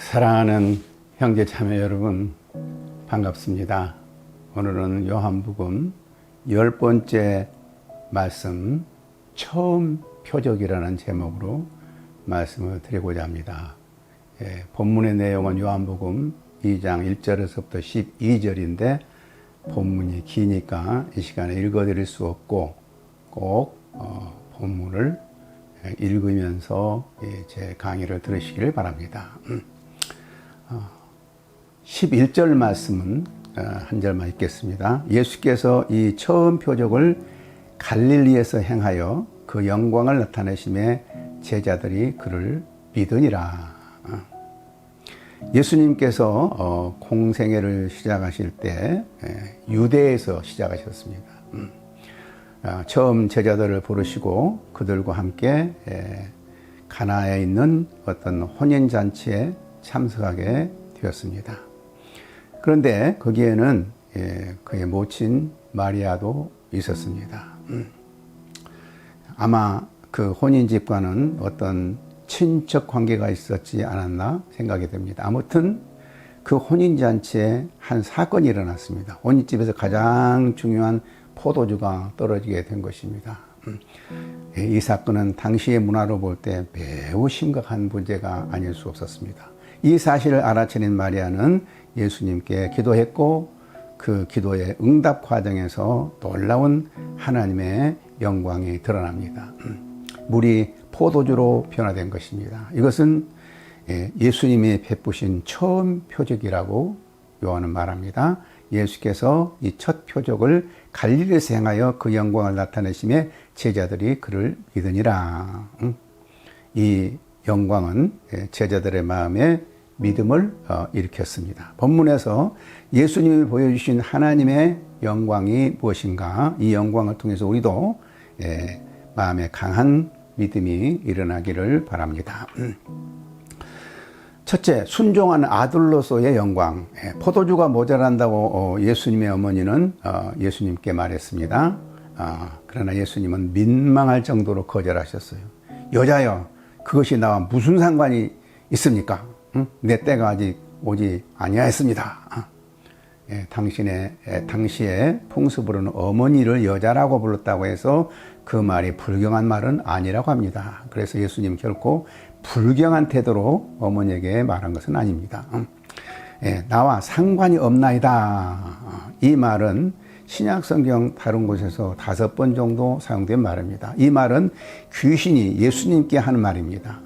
사랑하는 형제 자매 여러분, 반갑습니다. 오늘은 요한복음 10번째 말씀, 처음 표적이라는 제목으로 말씀을 드리고자 합니다. 본문의 내용은 요한복음 2장 1절에서부터 12절인데 본문이 기니까 이 시간에 읽어드릴 수 없고 꼭 본문을 읽으면서 제 강의를 들으시길 바랍니다. 11절 말씀은 한 절만 읽겠습니다. 예수께서 이 처음 표적을 갈릴리에서 행하여 그 영광을 나타내심에 제자들이 그를 믿으니라. 예수님께서 공생애를 시작하실 때 유대에서 시작하셨습니다. 처음 제자들을 부르시고 그들과 함께 가나에 있는 어떤 혼인잔치에 참석하게 되었습니다. 그런데 거기에는 그의 모친 마리아도 있었습니다. 아마 그 혼인집과는 어떤 친척 관계가 있었지 않았나 생각이 됩니다. 아무튼 그 혼인잔치에 한 사건이 일어났습니다. 혼인집에서 가장 중요한 포도주가 떨어지게 된 것입니다. 이 사건은 당시의 문화로 볼 때 매우 심각한 문제가 아닐 수 없었습니다. 이 사실을 알아채린 마리아는 예수님께 기도했고 그 기도의 응답 과정에서 놀라운 하나님의 영광이 드러납니다. 물이 포도주로 변화된 것입니다. 이것은 예수님이 베푸신 처음 표적이라고 요한은 말합니다. 예수께서 이 첫 표적을 갈릴리에서 행하여 그 영광을 나타내심에 제자들이 그를 믿으니라. 이 영광은 제자들의 마음에 믿음을 일으켰습니다. 본문에서 예수님이 보여주신 하나님의 영광이 무엇인가, 이 영광을 통해서 우리도 마음에 강한 믿음이 일어나기를 바랍니다. 첫째, 순종한 아들로서의 영광. 포도주가 모자란다고 예수님의 어머니는 예수님께 말했습니다. 그러나 예수님은 민망할 정도로 거절하셨어요. 여자여, 그것이 나와 무슨 상관이 있습니까? 내 때가 아직 오지 아니하였습니다. 당시에 풍습으로는 어머니를 여자라고 불렀다고 해서 그 말이 불경한 말은 아니라고 합니다. 그래서 예수님 결코 불경한 태도로 어머니에게 말한 것은 아닙니다. 나와 상관이 없나이다. 이 말은 신약성경 다른 곳에서 5번 정도 사용된 말입니다. 이 말은 귀신이 예수님께 하는 말입니다.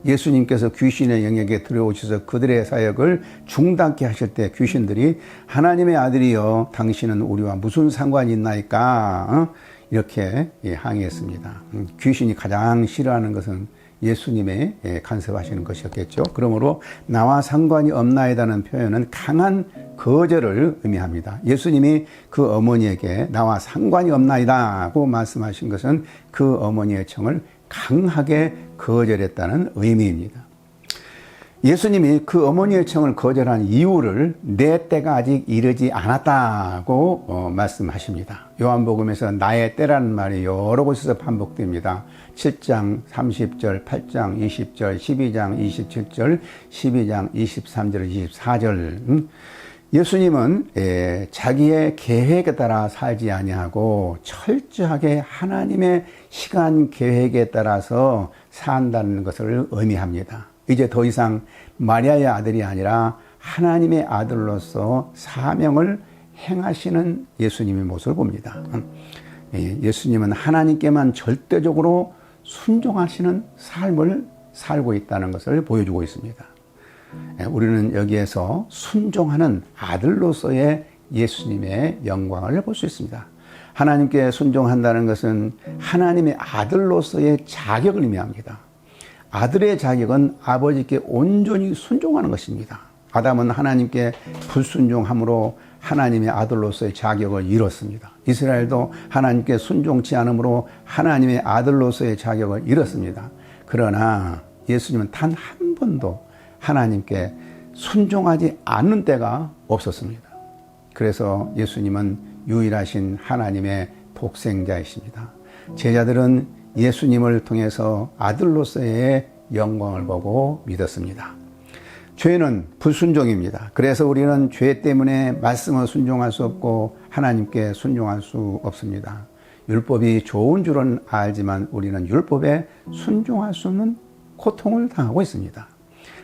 예수님께서 귀신의 영역에 들어오셔서 그들의 사역을 중단케 하실 때 귀신들이 하나님의 아들이여 당신은 우리와 무슨 상관이 있나이까 이렇게 항의했습니다. 귀신이 가장 싫어하는 것은 예수님의 간섭하시는 것이었겠죠. 그러므로 나와 상관이 없나이다는 표현은 강한 거절을 의미합니다. 예수님이 그 어머니에게 나와 상관이 없나이다고 말씀하신 것은 그 어머니의 청을 강하게 거절했다는 의미입니다. 예수님이 그 어머니의 청을 거절한 이유를 내 때가 아직 이르지 않았다고 말씀하십니다. 요한복음에서 나의 때라는 말이 여러 곳에서 반복됩니다. 7장 30절, 8장 20절, 12장 27절, 12장 23절, 24절. 예수님은 자기의 계획에 따라 살지 아니하고 철저하게 하나님의 시간 계획에 따라서 산다는 것을 의미합니다. 이제 더 이상 마리아의 아들이 아니라 하나님의 아들로서 사명을 행하시는 예수님의 모습을 봅니다. 예수님은 하나님께만 절대적으로 순종하시는 삶을 살고 있다는 것을 보여주고 있습니다. 우리는 여기에서 순종하는 아들로서의 예수님의 영광을 볼 수 있습니다. 하나님께 순종한다는 것은 하나님의 아들로서의 자격을 의미합니다. 아들의 자격은 아버지께 온전히 순종하는 것입니다. 아담은 하나님께 불순종함으로 하나님의 아들로서의 자격을 잃었습니다. 이스라엘도 하나님께 순종치 않으므로 하나님의 아들로서의 자격을 잃었습니다. 그러나 예수님은 단 한 번도 하나님께 순종하지 않는 때가 없었습니다. 그래서 예수님은 유일하신 하나님의 독생자이십니다. 제자들은 예수님을 통해서 아들로서의 영광을 보고 믿었습니다. 죄는 불순종입니다. 그래서 우리는 죄 때문에 말씀을 순종할 수 없고 하나님께 순종할 수 없습니다. 율법이 좋은 줄은 알지만 우리는 율법에 순종할 수 없는 고통을 당하고 있습니다.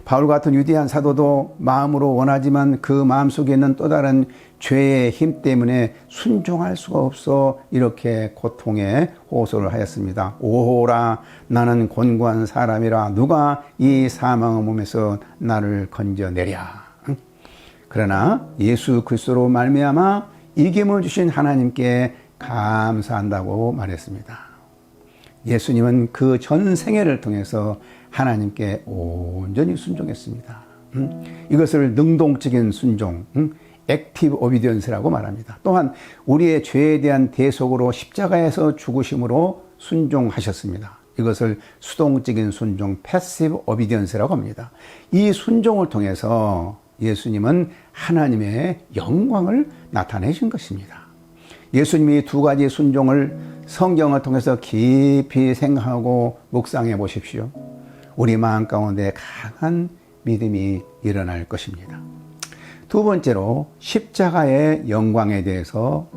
바울 같은 위대한 사도도 마음으로 원하지만 그 마음속에 있는 또 다른 죄의 힘 때문에 순종할 수가 없어 이렇게 고통에 호소를 하였습니다. 오호라, 나는 곤고한 사람이라 누가 이 사망의 몸에서 나를 건져내랴. 그러나 예수 그리스도로 말미암아 이김을 주신 하나님께 감사한다고 말했습니다. 예수님은 그 전 생애를 통해서 하나님께 온전히 순종했습니다. 이것을 능동적인 순종, 액티브 오비디언스라고 말합니다. 또한 우리의 죄에 대한 대속으로 십자가에서 죽으심으로 순종하셨습니다. 이것을 수동적인 순종, 패시브 오비디언스라고 합니다. 이 순종을 통해서 예수님은 하나님의 영광을 나타내신 것입니다. 예수님이 두 가지 순종을 성경을 통해서 깊이 생각하고 묵상해 보십시오. 우리 마음 가운데 강한 믿음이 일어날 것입니다. 두 번째로 십자가의 영광에 대해서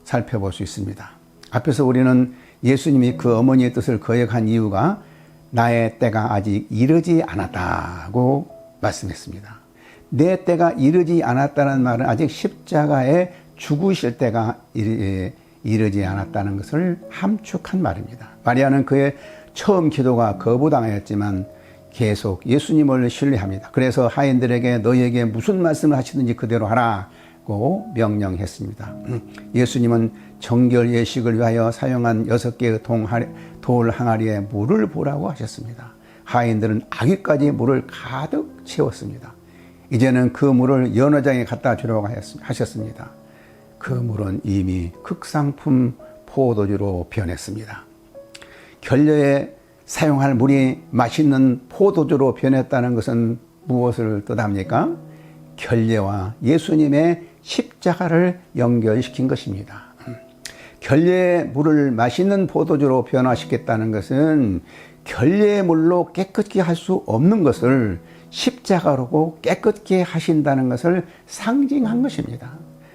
살펴볼 수 있습니다. 앞에서 우리는 예수님이 그 어머니의 뜻을 거역한 이유가 나의 때가 아직 이르지 않았다고 말씀했습니다. 내 때가 이르지 않았다는 말은 아직 십자가에 죽으실 때가 이르지 않았다는 것을 함축한 말입니다. 마리아는 그의 처음 기도가 거부당하였지만 계속 예수님을 신뢰합니다. 그래서 하인들에게 너희에게 무슨 말씀을 하시든지 그대로 하라고 명령했습니다. 예수님은 정결 예식을 위하여 사용한 6개의 돌 항아리에 물을 부으라고 하셨습니다. 하인들은 아귀까지 물을 가득 채웠습니다. 이제는 그 물을 연회장에 갖다 주라고 하셨습니다. 그 물은 이미 극상품 포도주로 변했습니다. 결례에 사용할 물이 맛있는 포도주로 변했다는 것은 무엇을 뜻합니까? 결례와 예수님의 십자가를 연결시킨 것입니다. 결례의 물을 맛있는 포도주로 변화시켰다는 것은 결례의 물로 깨끗게 할 수 없는 것을 십자가로 깨끗게 하신다는 것을 상징한 것입니다.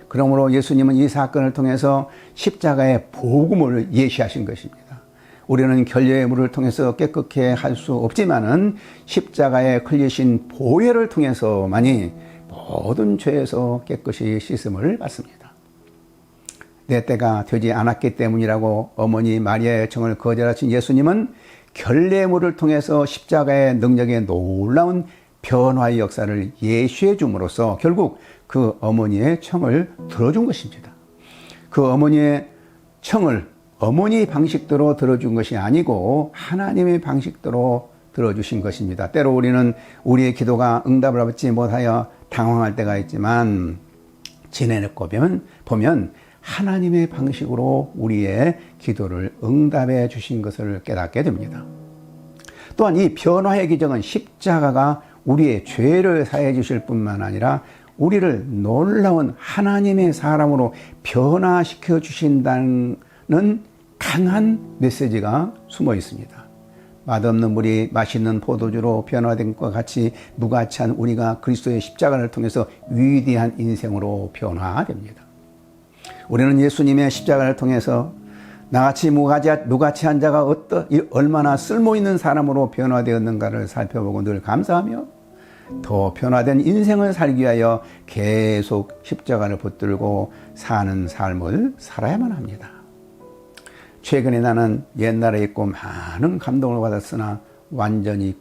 그러므로 예수님은 이 사건을 통해서 십자가의 복음을 예시하신 것입니다. 우리는 결례의 물을 통해서 깨끗게 할 수 없지만은 십자가에 흘리신 보혈을 통해서만이 모든 죄에서 깨끗이 씻음을 받습니다. 내 때가 되지 않았기 때문이라고 어머니 마리아의 요청을 거절하신 예수님은 결례의 물을 통해서 십자가의 능력의 놀라운 변화의 역사를 예시해 줌으로써 결국 그 어머니의 청을 들어준 것입니다. 그 어머니의 청을 어머니 방식대로 들어준 것이 아니고 하나님의 방식대로 들어주신 것입니다. 때로 우리는 우리의 기도가 응답을 받지 못하여 당황할 때가 있지만 지내놓고 보면 하나님의 방식으로 우리의 기도를 응답해 주신 것을 깨닫게 됩니다. 또한 이 변화의 기적은 십자가가 우리의 죄를 사해 주실 뿐만 아니라 우리를 놀라운 하나님의 사람으로 변화시켜 주신다는 강한 메시지가 숨어 있습니다. 맛없는 물이 맛있는 포도주로 변화된 것과 같이 무가치한 우리가 그리스도의 십자가를 통해서 위대한 인생으로 변화됩니다. 우리는 예수님의 십자가를 통해서 나같이 무가치한 자가 얼마나 쓸모있는 사람으로 변화되었는가를 살펴보고 늘 감사하며 더 변화된 인생을 살기 위하여 계속 십자가를 붙들고 사는 삶을 살아야만 합니다. 최근에 나는 옛날에 읽고 많은 감동을 받았으나 완전히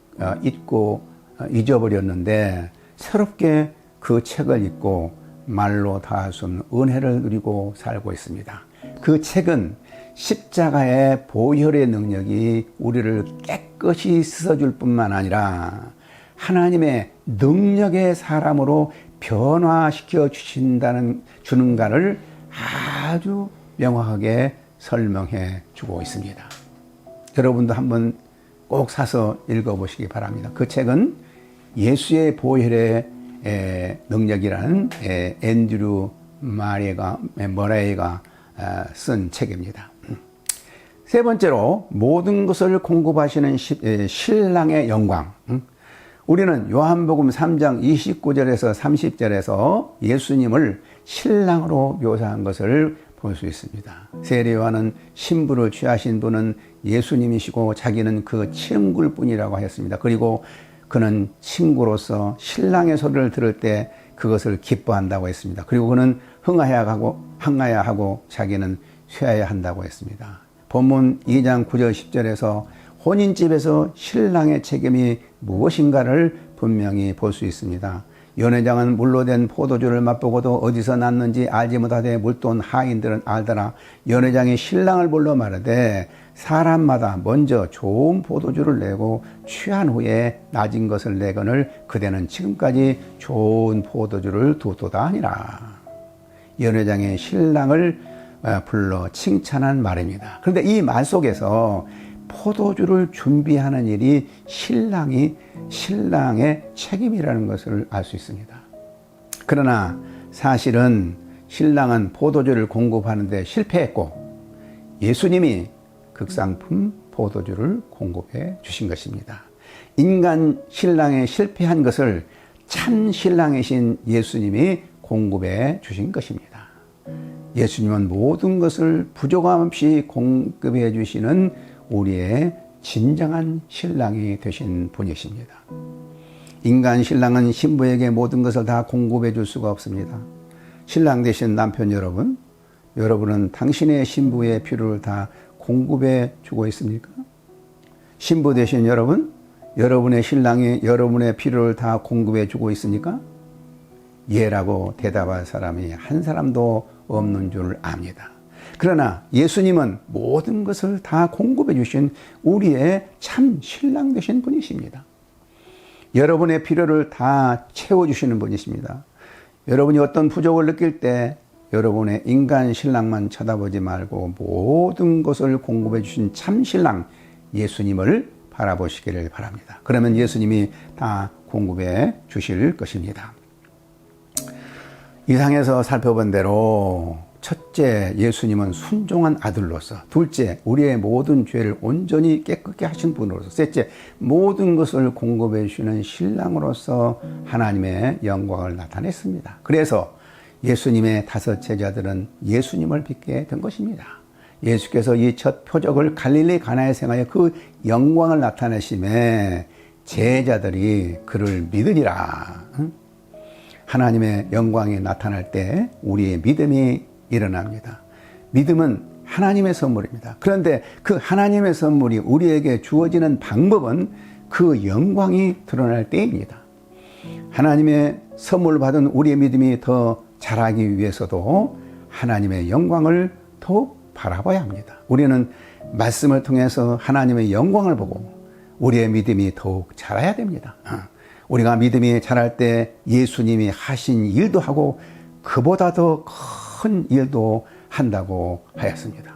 잊어버렸는데 새롭게 그 책을 읽고 말로 다할 수 없는 은혜를 누리고 살고 있습니다. 그 책은 십자가의 보혈의 능력이 우리를 깨끗이 씻어줄 뿐만 아니라 하나님의 능력의 사람으로 변화시켜 주는가를 아주 명확하게 설명해 주고 있습니다. 여러분도 한번 꼭 사서 읽어보시기 바랍니다. 그 책은 예수의 보혈의 능력이라는 앤드류 머레이가 쓴 책입니다. 세 번째로 모든 것을 공급하시는 신랑의 영광. 우리는 요한복음 3장 29절에서 30절에서 예수님을 신랑으로 묘사한 것을 볼 수 있습니다. 세례 요한은 신부를 취하신 분은 예수님이시고 자기는 그 친구일 뿐이라고 하였습니다. 그리고 그는 친구로서 신랑의 소리를 들을 때 그것을 기뻐한다고 했습니다. 그리고 그는 흥하야 하고 자기는 쇠하야 한다고 했습니다. 본문 2장 9절 10절에서 혼인집에서 신랑의 책임이 무엇인가를 분명히 볼 수 있습니다. 연회장은 물로 된 포도주를 맛보고도 어디서 났는지 알지 못하되 물돈 하인들은 알더라. 연회장이 신랑을 불러 말하되 사람마다 먼저 좋은 포도주를 내고 취한 후에 낮은 것을 내거늘 그대는 지금까지 좋은 포도주를 두도다 하니라. 연회장의 신랑을 불러 칭찬한 말입니다. 그런데 이 말 속에서 포도주를 준비하는 일이 신랑의 책임이라는 것을 알 수 있습니다. 그러나 사실은 신랑은 포도주를 공급하는 데 실패했고 예수님이 극상품 포도주를 공급해 주신 것입니다. 인간 신랑에 실패한 것을 참 신랑이신 예수님이 공급해 주신 것입니다. 예수님은 모든 것을 부족함 없이 공급해 주시는 우리의 진정한 신랑이 되신 분이십니다. 인간 신랑은 신부에게 모든 것을 다 공급해 줄 수가 없습니다. 신랑 되신 남편 여러분, 여러분은 당신의 신부의 필요를 다 공급해 주고 있습니까? 신부 되신 여러분, 여러분의 신랑이 여러분의 필요를 다 공급해 주고 있습니까? 예라고 대답할 사람이 한 사람도 없는 줄 압니다. 그러나 예수님은 모든 것을 다 공급해 주신 우리의 참 신랑 되신 분이십니다. 여러분의 필요를 다 채워주시는 분이십니다. 여러분이 어떤 부족을 느낄 때 여러분의 인간 신랑만 쳐다보지 말고 모든 것을 공급해 주신 참 신랑 예수님을 바라보시기를 바랍니다. 그러면 예수님이 다 공급해 주실 것입니다. 이상에서 살펴본 대로 첫째, 예수님은 순종한 아들로서, 둘째, 우리의 모든 죄를 온전히 깨끗게 하신 분으로서, 셋째, 모든 것을 공급해 주시는 신랑으로서 하나님의 영광을 나타냈습니다. 그래서 예수님의 5 제자들은 예수님을 믿게 된 것입니다. 예수께서 이 첫 표적을 갈릴리 가나에서 행하여 그 영광을 나타내심에 제자들이 그를 믿으리라. 하나님의 영광이 나타날 때 우리의 믿음이 일어납니다. 믿음은 하나님의 선물입니다. 그런데 그 하나님의 선물이 우리에게 주어지는 방법은 그 영광이 드러날 때입니다. 하나님의 선물을 받은 우리의 믿음이 더 자라기 위해서도 하나님의 영광을 더욱 바라봐야 합니다. 우리는 말씀을 통해서 하나님의 영광을 보고 우리의 믿음이 더욱 자라야 됩니다. 우리가 믿음이 자랄 때 예수님이 하신 일도 하고 그보다 더 큰 일도 한다고 하였습니다.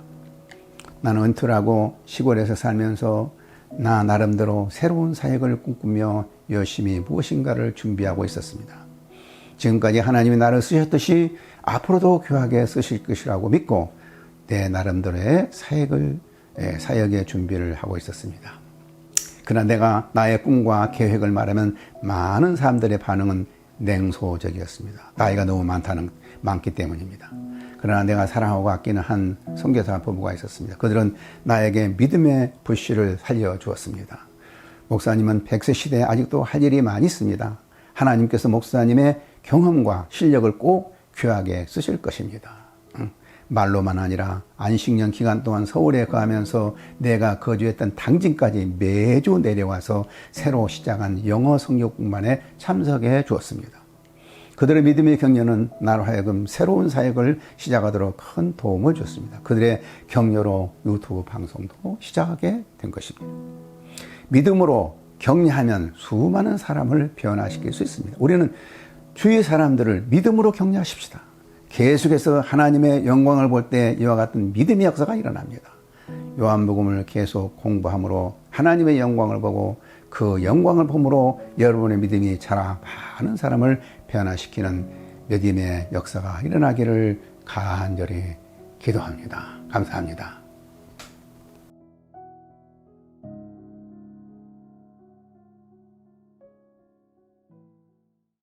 나는 은퇴하고 시골에서 살면서 나 나름대로 새로운 사역을 꿈꾸며 열심히 무엇인가를 준비하고 있었습니다. 지금까지 하나님이 나를 쓰셨듯이 앞으로도 귀하게 쓰실 것이라고 믿고 내 나름대로의 사역의 준비를 하고 있었습니다. 그러나 내가 나의 꿈과 계획을 말하면 많은 사람들의 반응은 냉소적이었습니다. 나이가 너무 많기 때문입니다. 그러나 내가 사랑하고 아끼는 한 선교사 부부가 있었습니다. 그들은 나에게 믿음의 불씨를 살려주었습니다. 목사님은 100세 시대에 아직도 할 일이 많이 있습니다. 하나님께서 목사님의 경험과 실력을 꼭 귀하게 쓰실 것입니다. 말로만 아니라 안식년 기간 동안 서울에 가면서 내가 거주했던 당진까지 매주 내려와서 새로 시작한 영어 성경 공부에 참석해 주었습니다. 그들의 믿음의 격려는 나로 하여금 새로운 사역을 시작하도록 큰 도움을 줬습니다. 그들의 격려로 유튜브 방송도 시작하게 된 것입니다. 믿음으로 격려하면 수많은 사람을 변화시킬 수 있습니다. 우리는 주위 사람들을 믿음으로 격려하십시다. 계속해서 하나님의 영광을 볼 때 이와 같은 믿음의 역사가 일어납니다. 요한복음을 계속 공부함으로 하나님의 영광을 보고 그 영광을 봄으로 여러분의 믿음이 자라 많은 사람을 변화시키는 믿음의 역사가 일어나기를 간절히 기도합니다. 감사합니다.